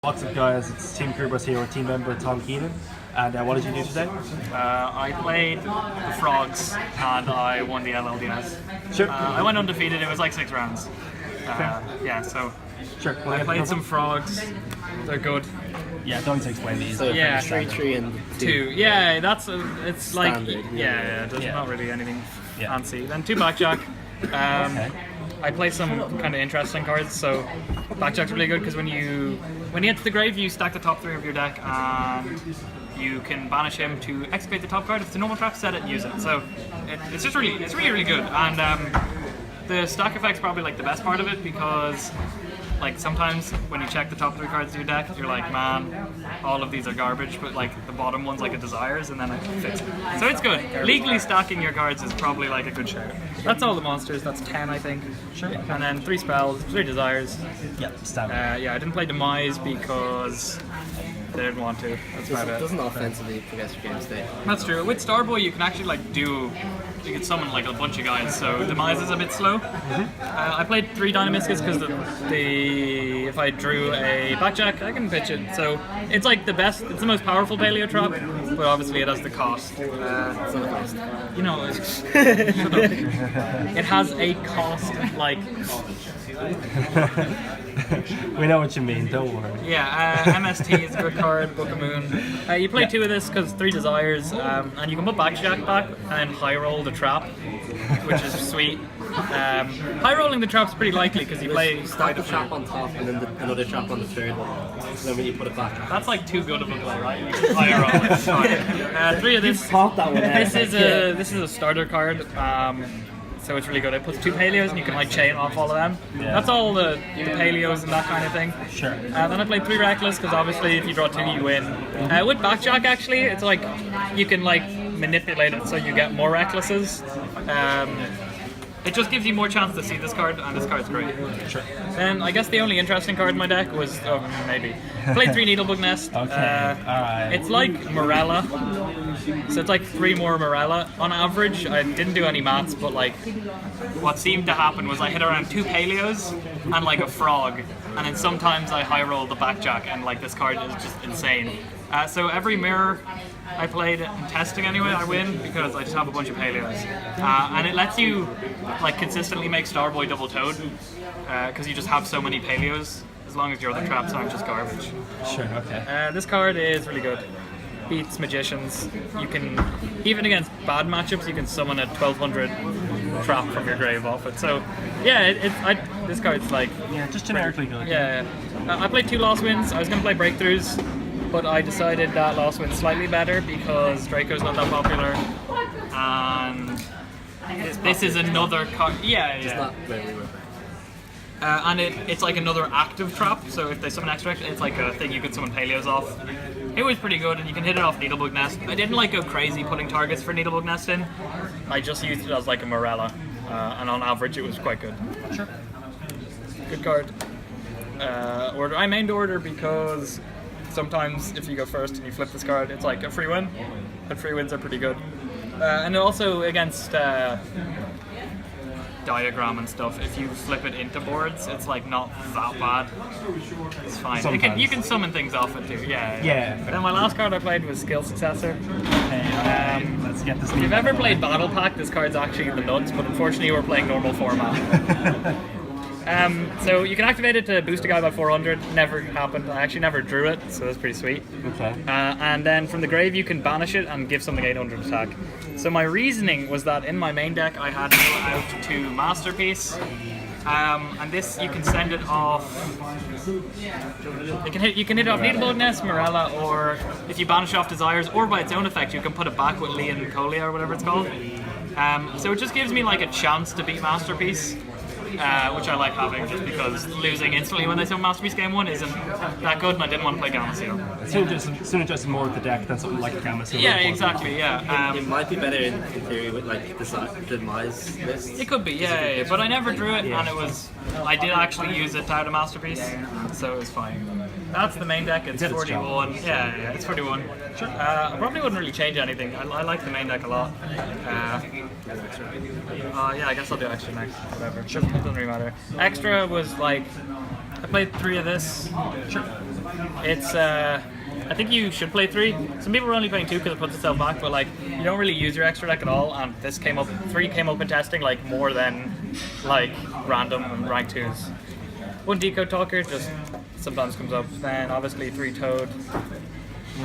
What's up guys, it's Team Kuribrohs here with team member Tom Keenan. And what did you do today? I played the Frogs and I won the LLDS. Sure. I went undefeated, it was like 6 rounds. Yeah, so Sure. I played some Frogs, they're good. Yeah, don't need to explain these. So Yeah. 3 and 2, yeah, it's Standard, like, yeah. there's not really anything Yeah. fancy. Then 2 Blackjack. Okay. I play some kind of interesting cards, so Blackjack's really good because when you enter the grave, you stack the top 3 of your deck and you can banish him to execute the top card. If it's a normal trap, set it and use it. So it's just really good. And the stack effect's probably like the best part of it because like sometimes when you check the top 3 cards of your deck, you're like, man, all of these are garbage, but like the bottom one's like a Desires, and then I fix it. So it's good. Legally stacking your cards is probably like a good shout. That's all the monsters. That's 10, I think. Sure. And then 3 spells, 3 Desires. Yeah, standard. Yeah, I didn't play Demise because they didn't want to. That's about it. doesn't offensively progress your game state. That's true. With Starboy, you can actually like you can summon like a bunch of guys. So Demise is a bit slow. I played 3 Dynamiscus because if I drew a Blackjack, I can pitch it. So it's like the best. It's the most powerful Paleo trap, but obviously it has the cost. It's not a cost. You know, shut up. It has a cost like. We know what you mean, don't worry. Yeah, MST is a good card, Book of Moon. You play 2 of this because 3 Desires, and you can put Blackjack back and then high roll the trap, which is sweet. High rolling the trap's pretty likely because you play Stack the trap on top and then another trap on the 3rd one. So then when you put it back. That's like too good of a play, right? High roll. It's fine. 3 of this. Pop that one out. This is a starter card. So it's really good. It puts 2 Paleos and you can like chain off all of them. Yeah. That's all the Paleos and that kind of thing. Sure. Then I played 3 Reckless because obviously if you draw 2 you win. With Blackjack actually, it's like you can like manipulate it so you get more Recklesses. It just gives you more chance to see this card, and this card's great. Sure. Then I guess the only interesting card in my deck was, maybe, played 3 Needlebook Nest. Okay, alright. It's like Morella, so it's like 3 more Morella. On average, I didn't do any maths, but like, what seemed to happen was I hit around 2 Paleos and like a Frog, and then sometimes I high roll the Blackjack, and like this card is just insane. So every mirror I played in testing anyway, I win because I just have a bunch of Paleos. And it lets you like consistently make Starboy double toed because you just have so many Paleos as long as your other traps aren't just garbage. Sure, okay. This card is really good. Beats Magicians. You can, even against bad matchups, you can summon a 1200 trap from your grave off it. So yeah, this card's like... Yeah, just generically good. Yeah. I played 2 Lost Winds. I was going to play Breakthroughs, but I decided that Lost Wind's slightly better because Draco's not that popular, and this is another card. Yeah. It's not where we were. And it's like another active trap, so if they summon extra, it's like a thing you can summon Paleos off. It was pretty good, and you can hit it off Needlebook Nest. I didn't like go crazy putting targets for Needlebook Nest in. I just used it as like a Morella, and on average it was quite good. Sure. Good card. Order. I mained order because sometimes if you go first and you flip this card, it's like a free win, and free wins are pretty good. And also against diagram and stuff, if you flip it into boards, it's like not that bad. It's fine. You can summon things off it too. Yeah. Then my last card I played was Skill Successor. Okay, let's get this. If you've ever played Battle Pack, this card's actually the nuts, but unfortunately we're playing normal format. So you can activate it to boost a guy by 400. Never happened. I actually never drew it, so that's pretty sweet. Okay. And then from the grave you can banish it and give something 800 attack. So my reasoning was that in my main deck I had out to Masterpiece. And this you can send it off. You can hit it off Needlebook Nest, Morella, or if you banish off Desires, or by its own effect you can put it back with Leon Colia or whatever it's called. So it just gives me like a chance to beat Masterpiece. Which I like having just because losing instantly when they summon Masterpiece Game 1 isn't that good, and I didn't want to play Gamma Seal. It's synergizing more with the deck than something like a Gamma Seal. Yeah, exactly, yeah. It might be better in theory with like the Demise list. It could be, yeah, but I never drew it, and I did actually use it out of Masterpiece, so it was fine. That's the main deck, it's 41. Yeah, it's 41. Sure. I probably wouldn't really change anything. I like the main deck a lot. Yeah, I guess I'll do extra next, whatever. Sure. It doesn't really matter. Extra was like, I played 3 of this. Sure. It's I think you should play 3. Some people are only playing 2 because it puts itself back, but like you don't really use your extra deck at all. And this 3 came up in testing like more than like random rank 2s. 1 Decode Talker just sometimes comes up. Then obviously 3 Toad.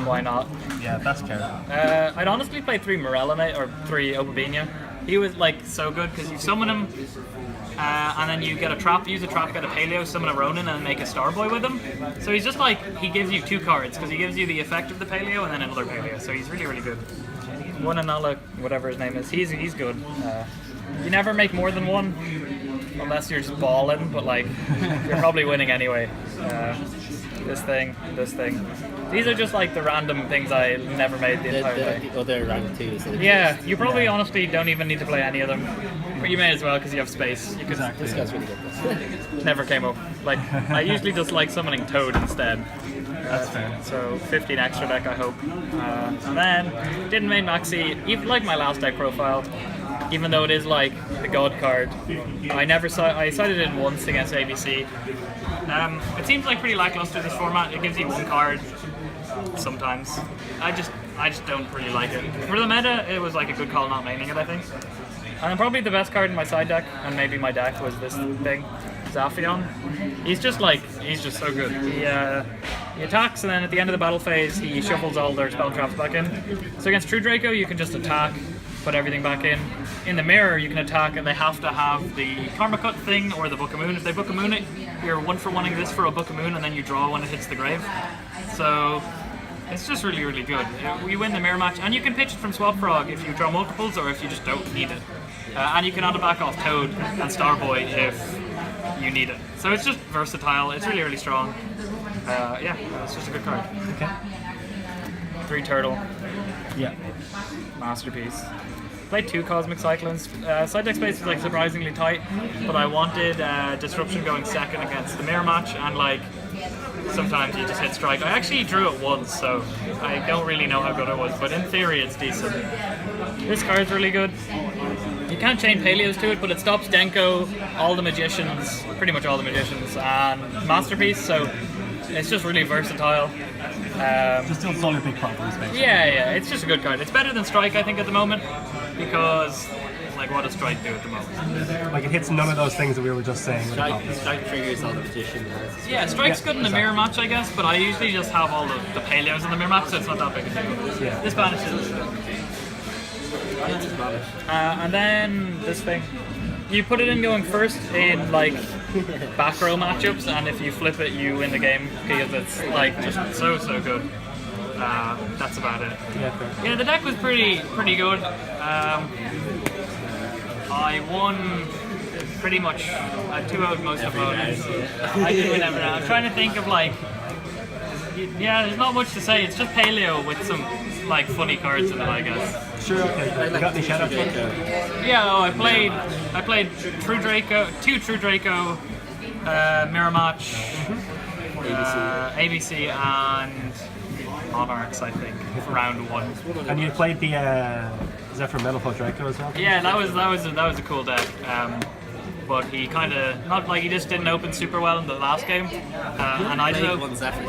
Why not? Yeah, that's fair. I'd honestly play 3 Morellinate or 3 Obabinia. He was like so good because you summon him, and then you get a trap, use a trap, get a Paleo, summon a Ronin, and make a Starboy with him. So he's just like, he gives you 2 cards because he gives you the effect of the Paleo and then another Paleo. So he's really, really good. 1 Anala, whatever his name is, he's good. You never make more than 1 unless you're just balling, but like you're probably winning anyway. This thing. These are just like the random things I never made the entire day. The other rank 2s. Yeah, you probably honestly don't even need to play any of them. But you may as well because you have space. You could, This guy's really good. never came up. Like, I usually just like summoning Toad instead. That's fair. So 15 extra deck, I hope. And then, didn't main Maxi, even like my last deck profile, even though it is like the God card. I cited it once against ABC. It seems like pretty lackluster, this format. It gives you 1 card sometimes. I just don't really like it. For the meta, it was like a good call not maining it, I think. And probably the best card in my side deck, and maybe my deck, was this thing, Zaphion. He's just so good. He attacks, and then at the end of the battle phase, he shuffles all their spell traps back in. So against True Draco, you can just attack, put everything back in. In the mirror, you can attack, and they have to have the Karma Cut thing or the Book of Moon. If they Book of Moon it, you're 1-for-1ing this for a Book of Moon, and then you draw when it hits the grave. So it's just really, really good. We win the mirror match, and you can pitch it from Swap Frog if you draw multiples or if you just don't need it. And you can add it back off Toad and Starboy if you need it. So it's just versatile. It's really, really strong. Yeah, it's just a good card. Okay. 3 Turtle. Yeah. Masterpiece. Played 2 Cosmic Cyclones. Side deck space was like surprisingly tight, but I wanted Disruption going second against the mirror match, and like sometimes you just hit strike. I actually drew it once, so I don't really know how good it was, but in theory it's decent. This card's really good. You can't chain Paleos to it, but it stops Denko, all the magicians, pretty much all the magicians, and Masterpiece, so it's just really versatile. Just still solid big problems, basically. Yeah, it's just a good card. It's better than Strike, I think, at the moment, because like what does Strike do at the moment? Like it hits none of those things that we were just saying with the problems. Strike triggers all the magician. Yeah, Strike's good in the mirror match, I guess, but I usually just have all the Paleos in the mirror match, so it's not that big a deal. Yeah. This banishes. And then this thing. You put it in going first in like back row matchups, and if you flip it, you win the game because it's like just so good. That's about it. Yeah, fair. Yeah, the deck was pretty good. I won pretty much. I 2-0'd most opponents. I did win every round. I'm trying to think of like. Yeah, there's not much to say. It's just Paleo with some like funny cards in it, I guess. Sure, okay. You got any shout outs? Yeah, I played True Draco, 2 True Draco, Mirror Match, ABC, and Monarchs, I think, for round 1. And you played the Zephyr Metalfoot Draco as well? Yeah, that was a cool deck. But he kind of, not like he just didn't open super well in the last game. And I played 1 Zephyr.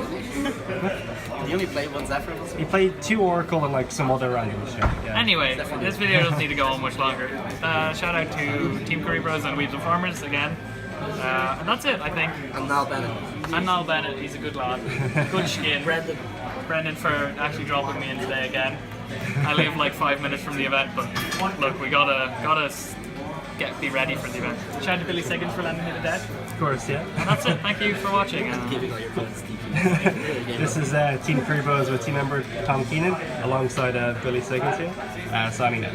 He only played 1 Zephyr? He played 2 Oracle and like some other random shit. Yeah. Anyway, this video doesn't need to go on much longer. Shout out to Team Kuribrohs and Weeds and Farmers again. And that's it, I think. And Niall Bennett. And Niall Bennett, he's a good lad. Good skin. Brendan for actually dropping me in today again. I live like 5 minutes from the event, but look, we gotta be ready for the event. Shout out to Billy Siggins for lending me the deck. Of course, yeah. And that's it. Thank you for watching. Keeping all your points deep. This is Team Kuribrohs with team member Tom Keenan alongside Billy Siggins here, signing out.